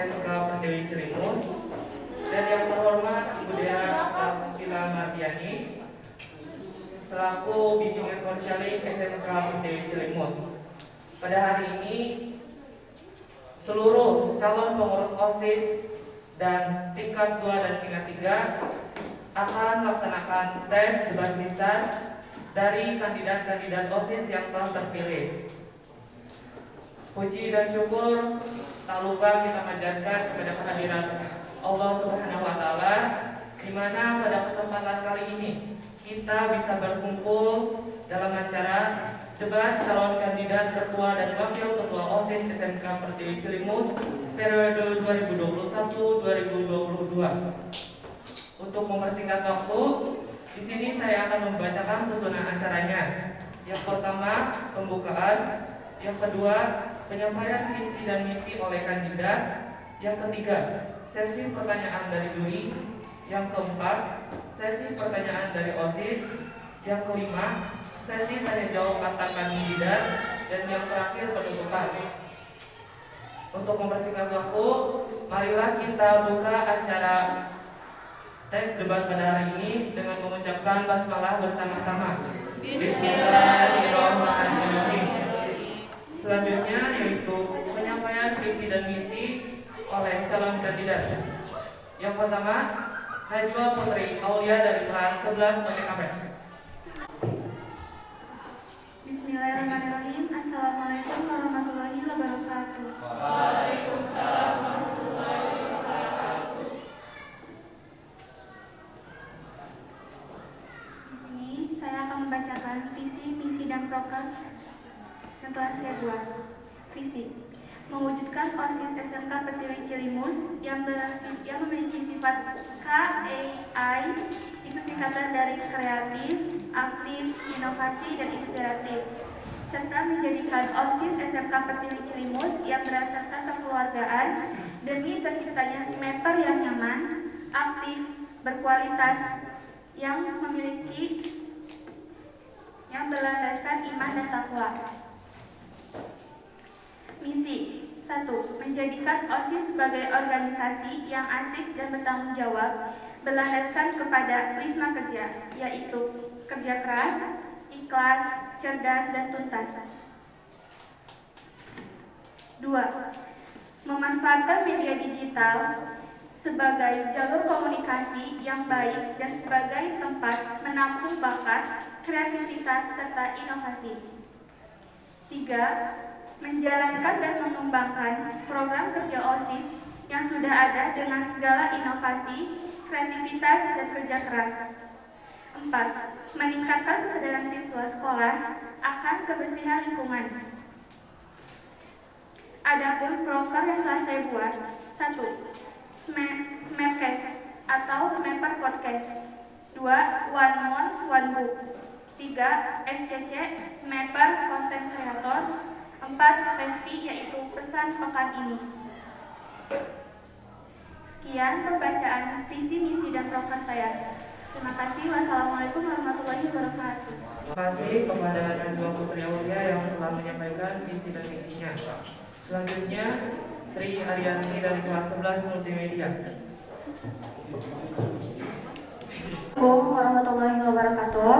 SMK Pertiwi Cilimus, dan yang terhormat Ibu Dera Kila Mardiani selaku bimbingan konseling SMK Pertiwi Cilimus. Pada hari ini seluruh calon pengurus OSIS dan tingkat 2 dan tingkat 3 akan melaksanakan tes debat lisan dari kandidat-kandidat OSIS yang telah terpilih. Puji dan syukur tak lupa kita panjatkan kepada kehadiran Allah Subhanahu wa Ta'ala, di mana pada kesempatan kali ini kita bisa berkumpul dalam acara debat calon kandidat ketua dan wakil ketua OSIS SMK Pertiwi Cilimus periode 2021-2022. Untuk mempersingkat waktu, di sini saya akan membacakan susunan acaranya. Yang pertama, pembukaan. Yang kedua, penyampaian visi dan misi oleh kandidat. Yang ketiga, sesi pertanyaan dari juri. Yang keempat, sesi pertanyaan dari OSIS. Yang kelima, sesi tanya jawab antar kandidat. Dan yang terakhir, penutupan. Untuk mempersingkat waktu, marilah kita buka acara tes debat pada hari ini dengan mengucapkan basmalah bersama-sama. Bismillahirrahmanirrahim. Selanjutnya yaitu penyampaian visi dan misi oleh calon kandidat. Yang pertama, Najwa Putri Aulia dari kelas 11 PTKP. Bismillahirrahmanirrahim. Assalamualaikum warahmatullahi wabarakatuh. Waalaikumsalam warahmatullahi wabarakatuh. Di sini saya akan membacakan visi, misi, dan program yang telah saya buat. Visi: mewujudkan OSIS SMK Pertiwi Cilimus yang memiliki sifat KAI, itu singkatan dari kreatif, aktif, inovasi, dan inspiratif, serta menjadikan OSIS SMK Pertiwi Cilimus yang berdasarkan kekeluargaan demi terciptanya SMEPer yang nyaman, aktif, berkualitas, yang berlandaskan iman dan takwa. Misi: 1. Menjadikan OSIS sebagai organisasi yang asik dan bertanggung jawab, berlandaskan kepada wisma kerja, yaitu kerja keras, ikhlas, cerdas, dan tuntas. 2. Memanfaatkan media digital sebagai jalur komunikasi yang baik dan sebagai tempat menampung bakat, kreativitas, serta inovasi. 3. Menjalankan dan mengembangkan program kerja OSIS yang sudah ada dengan segala inovasi, kreativitas, dan kerja keras. 4. Meningkatkan kesadaran siswa sekolah akan kebersihan lingkungan. Adapun program yang telah saya buat: 1. SMEPcast atau SMEPer Podcast. 2. One Month One Book. 3. SCC SMEPer Content Creator. 4. PESTI, yaitu pesan pekan ini. Sekian pembacaan visi, misi, dan program saya. Terima kasih. Wassalamualaikum warahmatullahi wabarakatuh. Terima kasih kepada Najwa Putri Aulia yang telah menyampaikan visi dan misinya. Selanjutnya, Sri Ariyanti dari kelas 11 Multimedia. Assalamualaikum warahmatullahi wabarakatuh.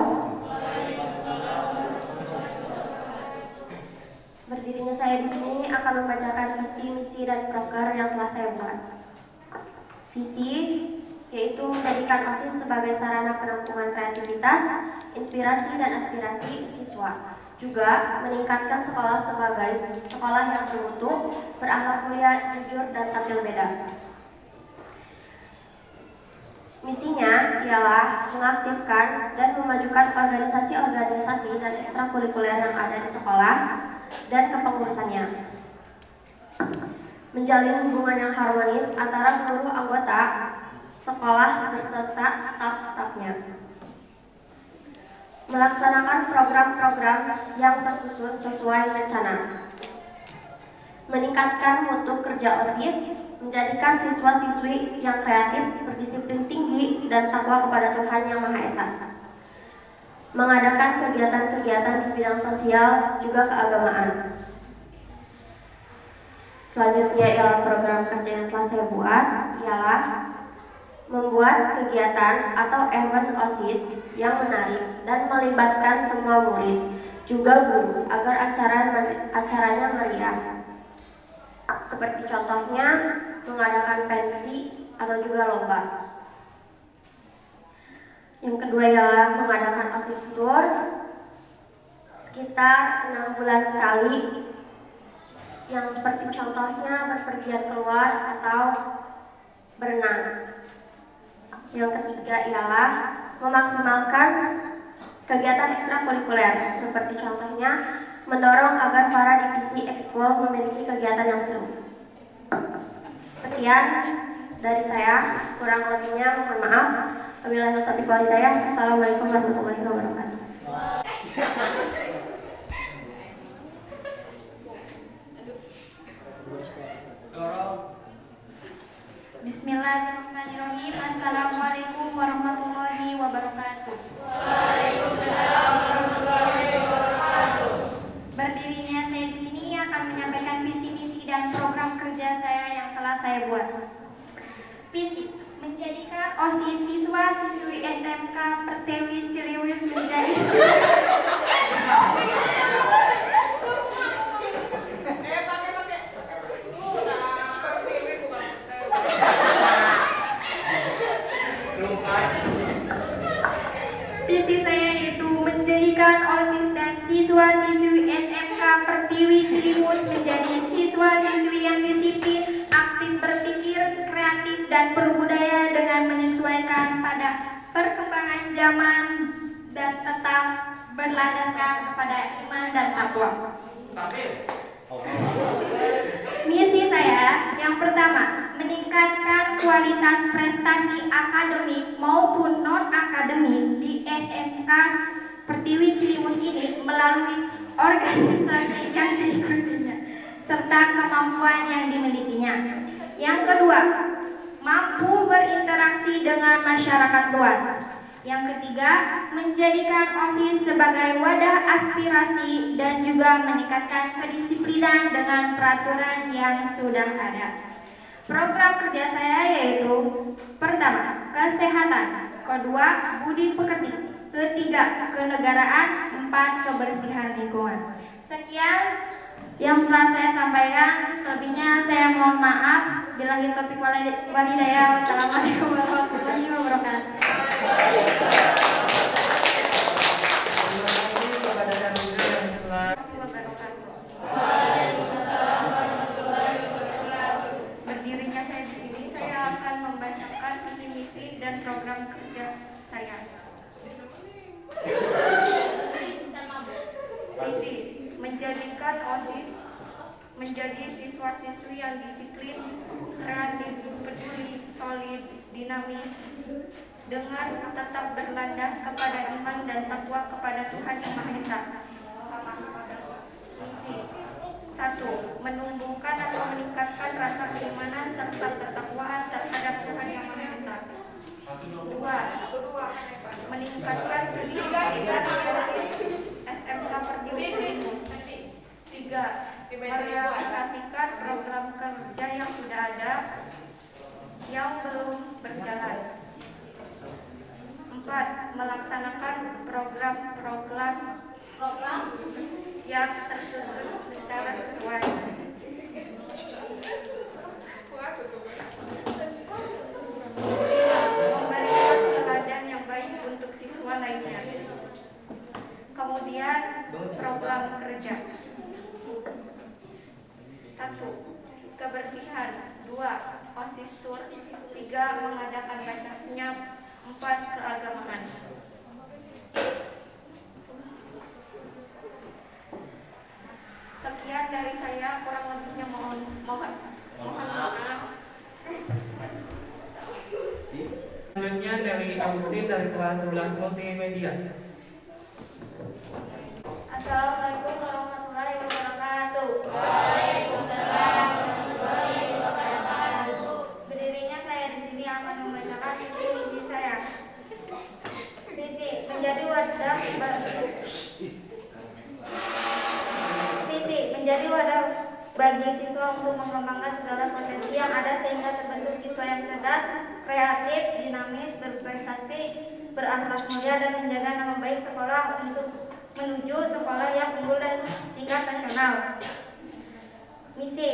Berdirinya saya di sini akan membacakan visi, misi, dan proker yang telah saya buat. Visi yaitu menjadikan OSIS sebagai sarana penampungan kreativitas, inspirasi, dan aspirasi siswa. Juga meningkatkan sekolah sebagai sekolah yang bermutu, berakhlak mulia, jujur, dan tampil beda. Misinya ialah mengaktifkan dan memajukan organisasi-organisasi dan ekstrakurikuler yang ada di sekolah dan kepengurusannya, menjalin hubungan yang harmonis antara seluruh anggota sekolah beserta staf-stafnya, melaksanakan program-program yang tersusun sesuai rencana, meningkatkan mutu kerja OSIS, menjadikan siswa-siswi yang kreatif, berdisiplin tinggi, dan takwa kepada Tuhan Yang Maha Esa, mengadakan kegiatan-kegiatan di bidang sosial juga keagamaan. Selanjutnya ialah program kerja yang telah saya buat ialah membuat kegiatan atau event OSIS yang menarik dan melibatkan semua murid, juga guru, agar acaranya meriah. Seperti contohnya mengadakan pensi atau juga lomba. Yang kedua ialah mengadakan OSIS tour sekitar 6 bulan sekali, yang seperti contohnya berpergian keluar atau berenang. Yang ketiga ialah memaksimalkan kegiatan ekstrakurikuler, seperti contohnya mendorong agar para divisi ekskul memiliki kegiatan yang seru. Sekian dari saya, kurang lebihnya mohon maaf. Wabillahi taufiq wal hidayah. Assalamualaikum warahmatullahi wabarakatuh. Bismillahirrahmanirrahim. Assalamualaikum warahmatullahi wabarakatuh. Waalaikumsalam warahmatullahi wabarakatuh. Berdirinya saya di sini akan menyampaikan visi misi dan program kerja saya yang telah saya buat. Visi: menjadikan OSIS siswa-siswi SMK Pertiwi Ciliwis menjadi visi saya yaitu menjadikan OSIS dan siswa-siswi SMK Pertiwi Ciliwus menjadi siswa-siswi yang disiplin, aktif berpikir, kreatif, dan berbudaya dengan menyesuaikan pada perkembangan zaman dan tetap berlandaskan kepada iman dan takwa. Misi saya yang pertama, meningkatkan kualitas prestasi akademik maupun non-akademik di SMK Pertiwi Ciliwus ini melalui organisasi yang diikutinya serta kemampuan yang dimilikinya. Yang kedua, mampu berinteraksi dengan masyarakat luas. Yang ketiga, menjadikan OSIS sebagai wadah aspirasi dan juga meningkatkan kedisiplinan dengan peraturan yang sudah ada. Program kerja saya yaitu: pertama, kesehatan; kedua, budi pekerti; ketiga, kenegaraan; empat, kebersihan lingkungan. Sekian yang telah saya sampaikan. Selebihnya saya mohon maaf. Billahi taufiq wal hidayah. Wassalamualaikum warahmatullahi wabarakatuh. Berdirinya saya di sini, saya akan membacakan visi misi dan program kerja saya. Visi: menjadikan OSIS menjadi siswa-siswi yang disiplin, kreatif, peduli, solid, dinamis, dengan tetap berlandas kepada iman dan takwa kepada Tuhan Yang Maha Esa. Misi: 1. Menumbuhkan atau meningkatkan rasa keimanan serta ketakwaan terhadap Tuhan Yang Maha Esa. 2. Meningkatkan pendidikan SMK Pertiwi Ciliwus. 3. Merealisasikan program kerja yang sudah ada yang belum berjalan. 4. Melaksanakan program yang tersebut secara sesuai. 5. Memberikan teladan yang baik untuk siswa lainnya. Kemudian program kerja: 1. Kebersihan. 2. OSIS tour. 3. Mengadakan baca senyap. 4. Keagamaan. Sekian dari saya, kurang lebihnya mohon maaf. Selanjutnya dari Agustin dari kelas 11 multimedia. Assalamualaikum warahmatullahi wabarakatuh. Waalaikumsalam warahmatullahi wabarakatuh. Berdirinya saya di sini akan membacakan visi misi saya. Visi: menjadi wadah bagi siswa untuk mengembangkan segala potensi yang ada sehingga terbentuk siswa yang cerdas, kreatif, dinamis, berprestasi, berakhlak mulia dan menjaga nama baik sekolah untuk menuju sekolah yang unggul dan tingkat nasional. Misi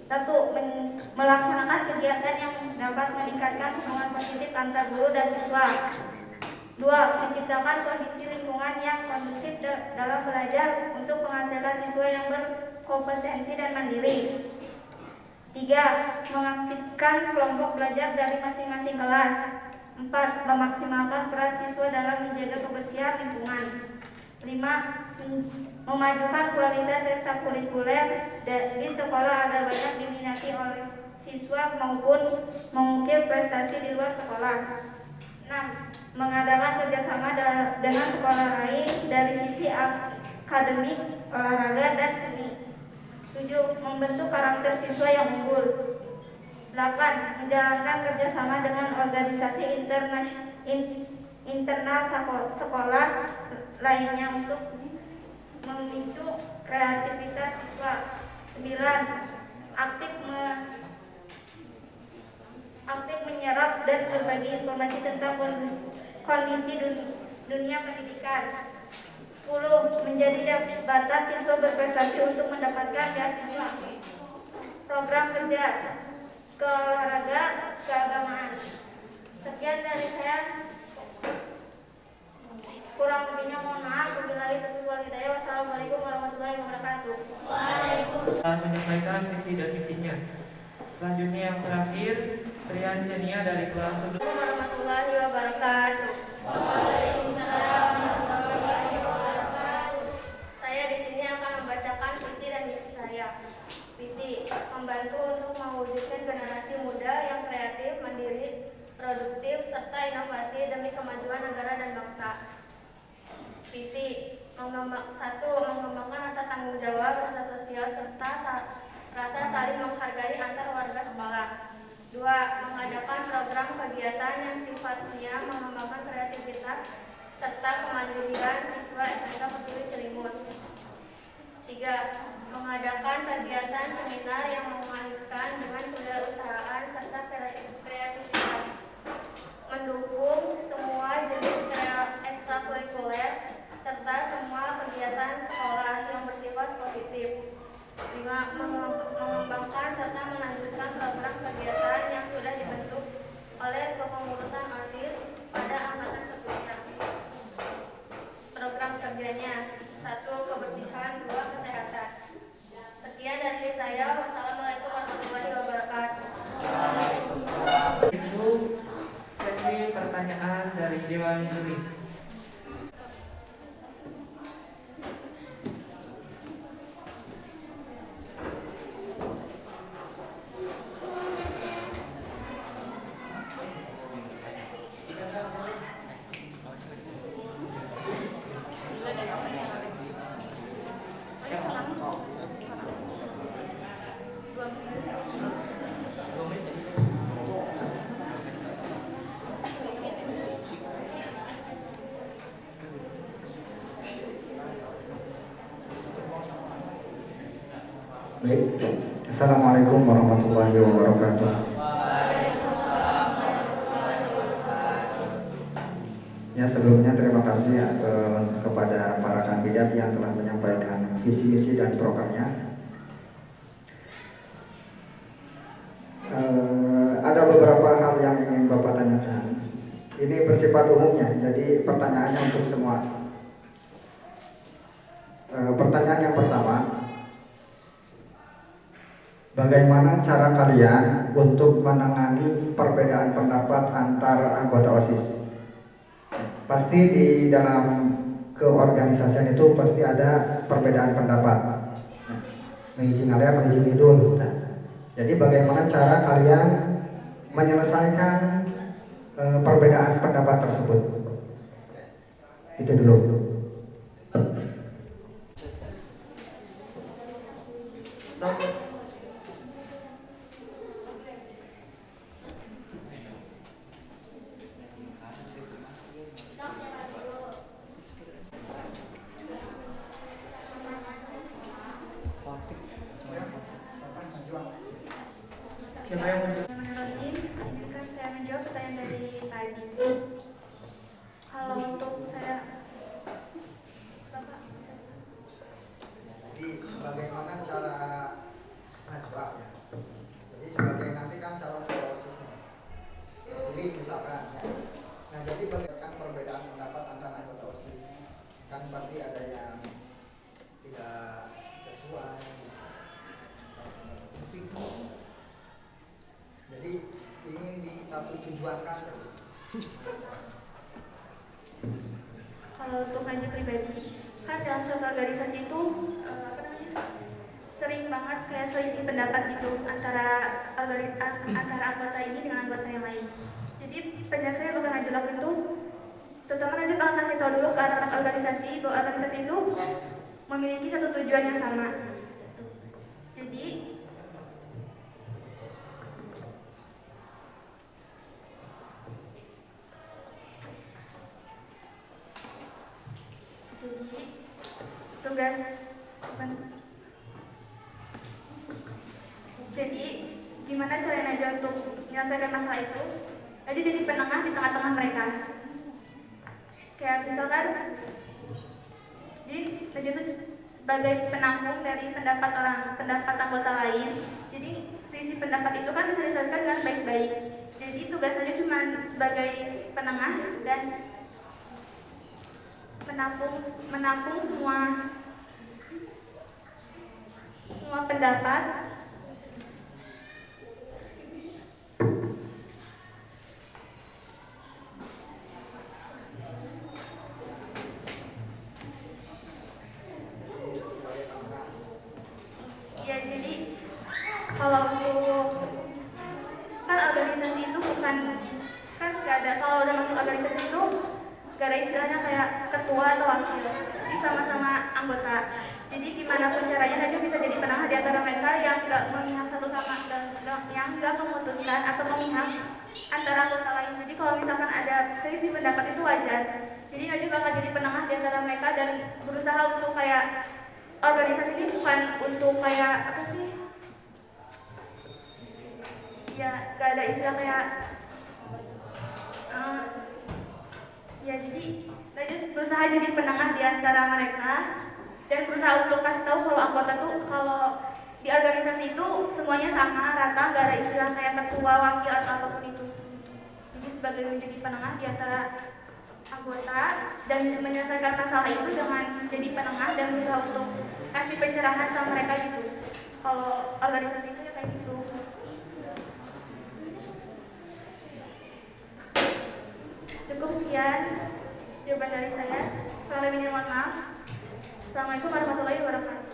1. Melaksanakan kegiatan yang dapat meningkatkan hubungan positif antar guru dan siswa. 2. Menciptakan kondisi lingkungan yang kondusif dalam belajar untuk menghasilkan siswa yang berkompetensi dan mandiri. 3. Mengaktifkan kelompok belajar dari masing-masing kelas. 4. Memaksimalkan peran siswa dalam menjaga kebersihan lingkungan. 5. Memajukan kualitas ekstrakurikuler di sekolah agar banyak diminati oleh siswa maupun mengukir prestasi di luar sekolah. 6. Mengadakan kerjasama dengan sekolah lain dari sisi akademik, olahraga, dan seni. 7. Membentuk karakter siswa yang unggul. 8. Menjalankan kerjasama dengan organisasi internal sekolah lainnya untuk memicu kreativitas siswa. 9. Aktif menyerap dan berbagi informasi tentang kondisi dunia pendidikan. 10. Menjadi jembatan siswa berprestasi untuk mendapatkan beasiswa. Program kerja keolahraga keagamaan. Sekian dari saya. Kurang lebihnya mohon maaf. Wabillahi taufiq wal hidayah. Wassalamualaikum warahmatullahi wabarakatuh. Telah menyampaikan visi dan misinya. Selanjutnya yang terakhir, Trian Senia dari kelas 11. Assalamualaikum warahmatullahi wabarakatuh. Waalaikumsalam warahmatullahi wabarakatuh. Saya di sini akan membacakan visi dan misi saya. Visi: membantu untuk mewujudkan generasi muda yang kreatif, mandiri, produktif, serta inovasi demi kemajuan negara dan bangsa. Visi: 1. Mengembangkan rasa tanggung jawab, rasa sosial, serta rasa saling menghargai antar warga sekolah. 2. Mengadakan program kegiatan yang sifatnya mengembangkan kreativitas serta kemandirian siswa SMK Pertiwi Cilimus. 3. Mengadakan kegiatan seminar yang mengaitkan dengan kewirausahaan serta kreativitas. Mendukung semua jenis ekstrakurikuler serta semua kegiatan sekolah yang bersifat positif. 5. Mengembangkan serta melanjutkan program kegiatan yang sudah dibentuk oleh kepengurusan OSIS pada angkatan sebelumnya. Program kerjanya: 1. Kebersihan, 2. Kesehatan. Sekian dari saya. Wassalamualaikum warahmatullahi wabarakatuh. Itu sesi pertanyaan dari Dewan Juri. Baik. Assalamualaikum warahmatullahi wabarakatuh. Ya, sebelumnya terima kasih kepada para kandidat yang telah menyampaikan visi misi dan programnya. Ada beberapa hal yang ingin Bapak tanyakan. Ini bersifat umumnya, jadi pertanyaannya untuk semua. Pertanyaan yang pertama, bagaimana cara kalian untuk menangani perbedaan pendapat antar anggota OSIS? Pasti di dalam keorganisasian itu pasti ada perbedaan pendapat. Mengizin alia, mengizin idul. Jadi bagaimana cara kalian menyelesaikan perbedaan pendapat tersebut? Itu dulu. kan pasti ada yang tidak sesuai. Jadi ingin disatu tujuankan. Kalau untuk Najib pribadi, kan dalam suatu organisasi itu sering banget kayak selisih pendapat gitu antara anggota ini dengan anggota yang lain. Jadi penjelasannya bukan Najib lakukan itu, terutama Najib akan kasih tahu dulu ke anak-anak organisasi bahwa organisasi itu memiliki satu tujuan yang sama. Jadi tugas jadi gimana cara Najwa untuk menyelesaikan masalah itu? Jadi penengah di tengah-tengah mereka. Kayak misalkan, jadi Najwa itu sebagai penampung dari pendapat anggota lain. Jadi selisih pendapat itu kan bisa diselesaikan dengan baik-baik. Jadi tugas Najwa cuma sebagai penengah dan menampung semua pendapat ya. Jadi kalau untuk kan organisasi itu bukan kan nggak ada, kalau udah masuk organisasi itu gak ada istilahnya kayak ketua atau wakil, jadi sama-sama anggota. Jadi gimana pun caranya Najwa bisa jadi penengah di antara mereka yang gak memihak satu sama yang gak memutuskan atau memihak antara anggota lain. Jadi kalau misalkan ada selisih pendapat itu wajar. Jadi Najwa bakal jadi penengah di antara mereka dan berusaha untuk kayak organisasi ini bukan untuk kayak apa sih? Ya gak ada istilah kayak ya, jadi Najwa berusaha jadi penengah di antara mereka dan berusaha untuk kasih tahu kalau anggota tuh kalau di organisasi itu semuanya sama rata, gak ada istilah kayak ketua, wakil atau apapun itu. Jadi sebagai menjadi penengah di antara anggota dan menyelesaikan masalah itu dengan jadi penengah dan berusaha untuk kasih pencerahan sama mereka gitu. Kalau organisasi itu ya kayak gitu. Cukup sekian jawaban dari saya. Kurang lebihnya mohon maaf. Assalamualaikum warahmatullahi wabarakatuh.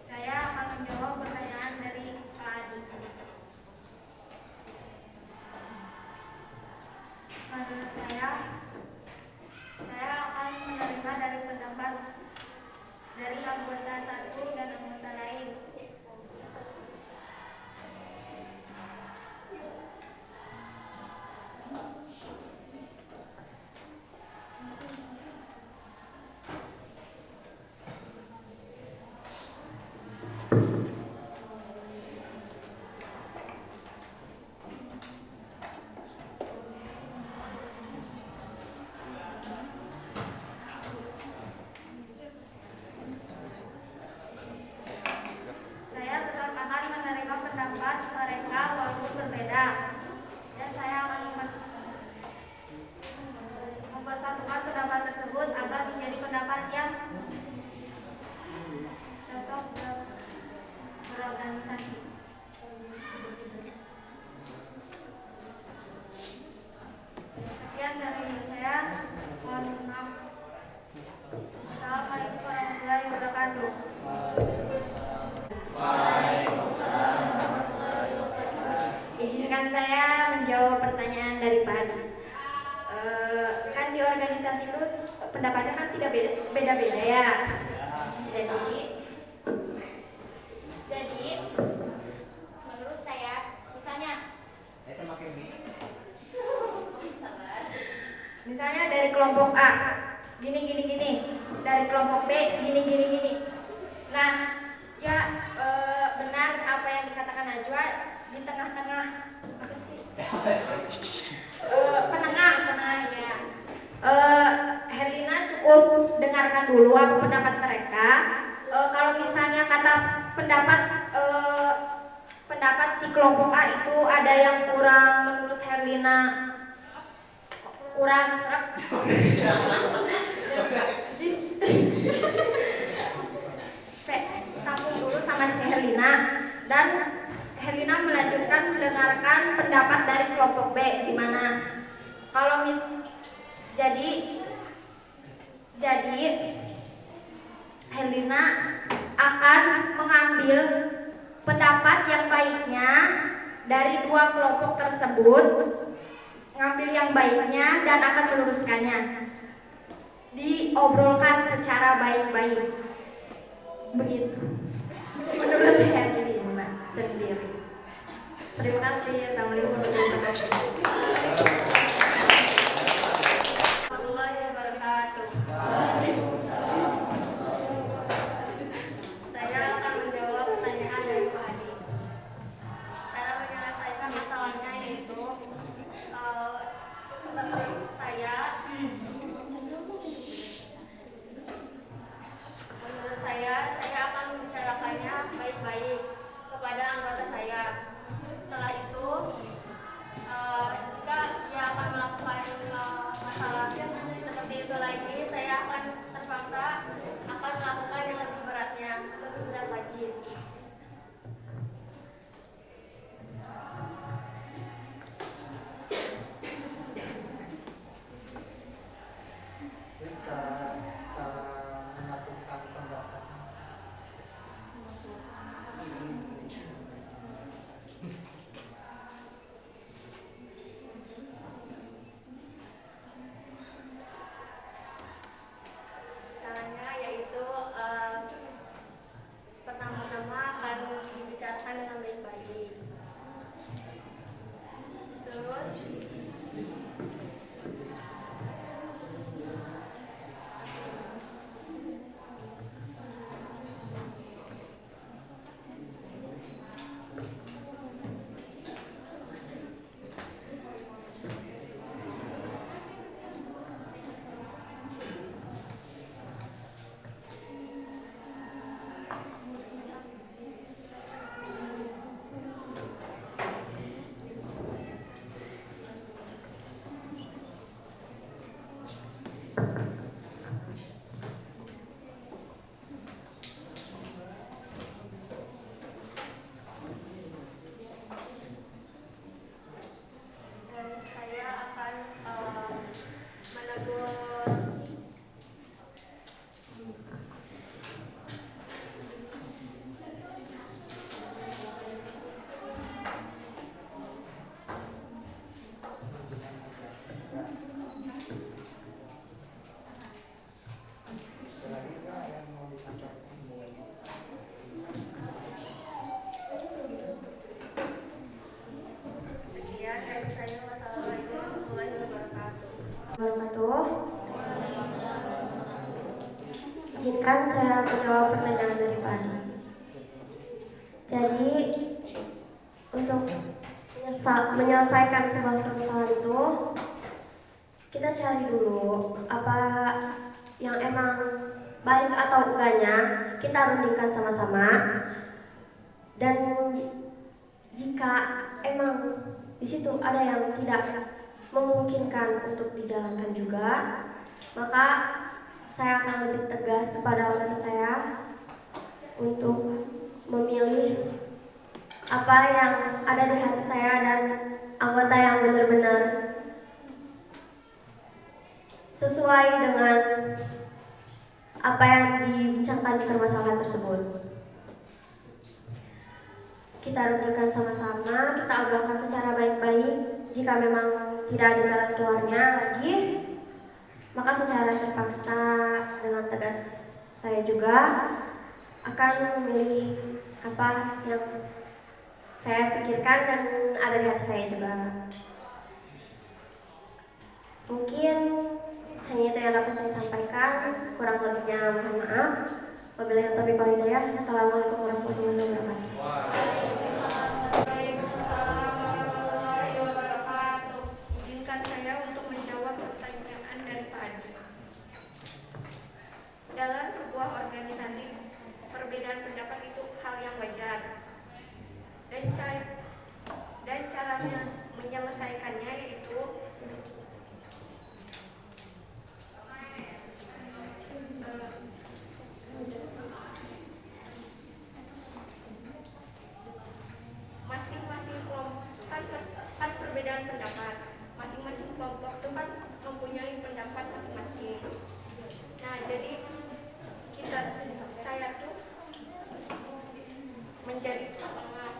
Saya akan menjawab pertanyaan dari Pak Adi. Menurut saya akan menerima dari pendapat dari anggota satu dan anggota lain. Saya tetap akan menerima pendapat mereka walaupun berbeda, dan saya akan mempersatukan pendapat tersebut agar menjadi pendapat yang cocok berorganisasi. Sekian dari saya. Mohon maaf. Assalamualaikum warahmatullahi wabarakatuh. Izinkan saya menjawab pertanyaan dari Pak Adi. Kan di organisasi itu pendapatnya kan tidak beda-beda ya. Jadi menurut saya, misalnya misalnya dari kelompok A gini, dari kelompok B gini. Nah, ya benar apa yang dikatakan Najwa, di tengah-tengah apa sih? Penengah ya. Herlina cukup dengarkan dulu apa pendapat mereka. Kalau misalnya kata pendapat si kelompok A itu ada yang menurut Herlina kurang serak. Tampung dulu sama si Herlina, dan Herlina melanjutkan mendengarkan pendapat dari kelompok B, di mana kalau jadi Herlina akan mengambil pendapat yang baiknya dari dua kelompok tersebut, mengambil yang baiknya dan akan meluruskannya, diobrolkan secara baik-baik. Begitu menurut Herlina sendiri. Terima kasih. Assalamualaikum warahmatullahi wabarakatuh. Saya akan menjawab pertanyaan dari Pak Adi. Cara menyelesaikan masalahnya yaitu menurut saya akan membicarakannya baik-baik kepada anggota saya. Setelah itu, jika dia akan melakukan masalah seperti itu lagi, saya akan terpaksa melakukan yang lebih berat lagi. Caranya yaitu pertama-tama akan dibicarakan dengan baik-baik. Terus saya akan menegur sekian dari saya. Wassalamualaikum warahmatullahi wabarakatuh. Izinkan saya menjawab pertanyaan dari Pak Adi. Jadi untuk menyelesaikan sebuah permasalahan itu, kita cari dulu apa yang emang baik atau enggaknya, kita rundingkan sama-sama. Dan jika emang di situ ada yang tidak memungkinkan untuk dijalankan juga, maka saya akan lebih tegas kepada anggota saya untuk memilih apa yang ada di hati saya dan anggota yang benar-benar sesuai dengan apa yang dibincangkan di permasalahan tersebut. Kita rundingkan sama-sama, kita obrolkan secara baik-baik. Jika memang tidak ada jalan keluarnya lagi, maka secara terpaksa dengan tegas saya juga akan memilih apa yang saya pikirkan dan ada di hati saya juga. Mungkin hanya itu yang dapat saya sampaikan. Kurang lebihnya mohon maaf. Wabillahi taufiq wal hidayah. Assalamualaikum warahmatullahi wabarakatuh. Izinkan saya untuk menjawab pertanyaan dari Pak Adi. Dalam sebuah organisasi, perbedaan pendapat itu hal yang wajar. Dan caranya menyelesaikannya, yaitu masing-masing kelompok kan perbedaan pendapat. Masing-masing kelompok itu kan mempunyai pendapat masing-masing. Nah, jadi saya tuh menjadi penengah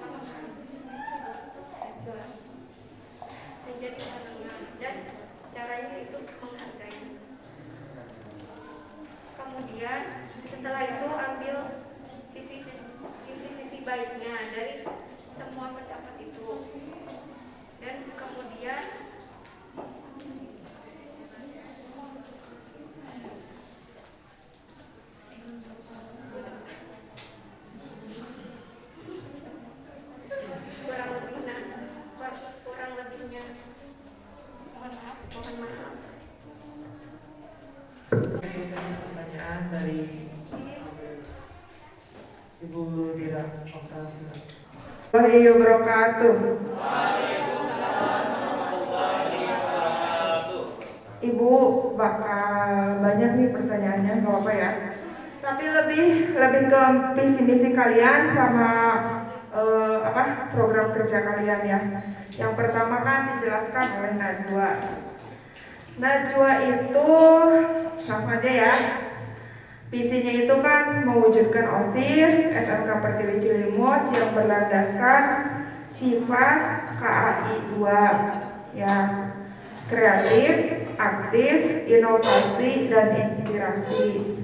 dan caranya itu menghargai. Kemudian setelah itu ambil sisi baiknya dari semua pendapat itu, dan kemudian kurang lebihnya mohon maaf. Ini sesi pertanyaan dari Ibu Dira Oktavia. Waalaikumsalam wabarakatuh. Ibu bakal banyak nih pertanyaannya, nggak apa ya. Tapi lebih ke visi misi kalian sama program kerja kalian ya. Yang pertama kan dijelaskan oleh Najwa. Najwa itu sama aja ya. Visinya itu kan mewujudkan OSIS SMK Pertiwi Cilimus yang berlandaskan sifat KAI 2 ya, kreatif, aktif, inovasi, dan inspirasi,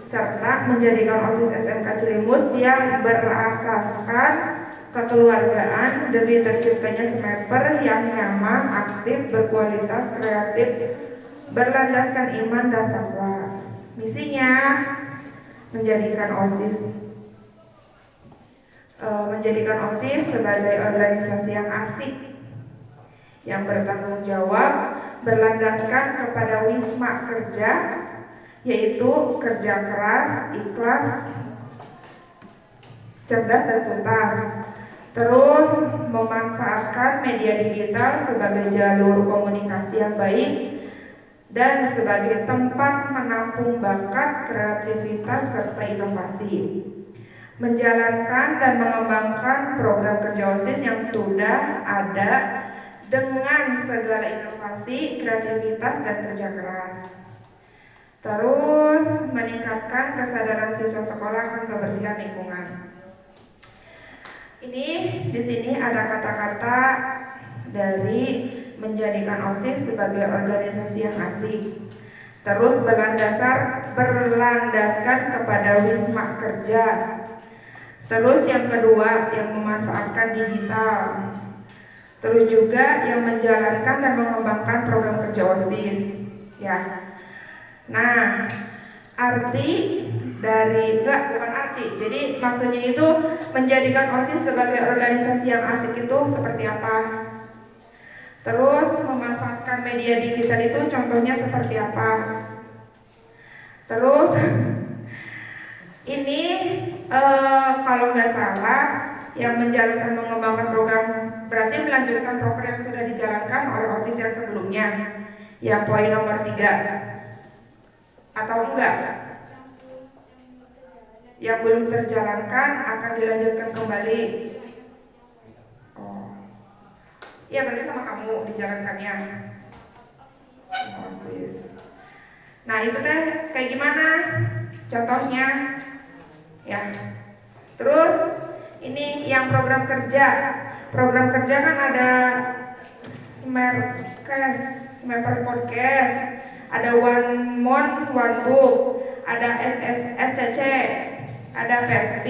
serta menjadikan OSIS SMK Cilimus yang berasaskan kekeluargaan demi terciptanya SMEPer yang nyaman, aktif, berkualitas, kreatif, berlandaskan iman dan takwa. Misinya menjadikan OSIS sebagai organisasi yang asik, yang bertanggung jawab, berlandaskan kepada wisma kerja, yaitu kerja keras, ikhlas, cerdas dan tuntas. Terus memanfaatkan media digital sebagai jalur komunikasi yang baik dan sebagai tempat menampung bakat, kreativitas, serta inovasi. Menjalankan dan mengembangkan program kerja OSIS yang sudah ada dengan segala inovasi, kreativitas, dan kerja keras. Terus meningkatkan kesadaran siswa sekolah akan kebersihan lingkungan. Ini di sini ada kata-kata dari menjadikan OSIS sebagai organisasi yang asik. Terus berlandaskan kepada wisma kerja. Terus yang kedua yang memanfaatkan digital. Terus juga yang menjalankan dan mengembangkan program kerja OSIS. Ya. Nah, bukan arti. Jadi maksudnya itu menjadikan OSIS sebagai organisasi yang asik itu seperti apa? Terus memanfaatkan media digital itu contohnya seperti apa? Terus ini kalau nggak salah yang menjalankan mengembangkan program berarti melanjutkan program yang sudah dijalankan oleh OSIS yang sebelumnya, ya poin nomor 3 atau enggak? Yang belum terjalankan akan dilanjutkan kembali. Oh, iya berarti sama kamu dijalankannya. OSIS. Nah itu teh kayak gimana? Contohnya, ya. Terus ini yang program kerja. Program kerja kan ada SMEPer Podcast, ada One Month One Book, ada SCC, ada PSP,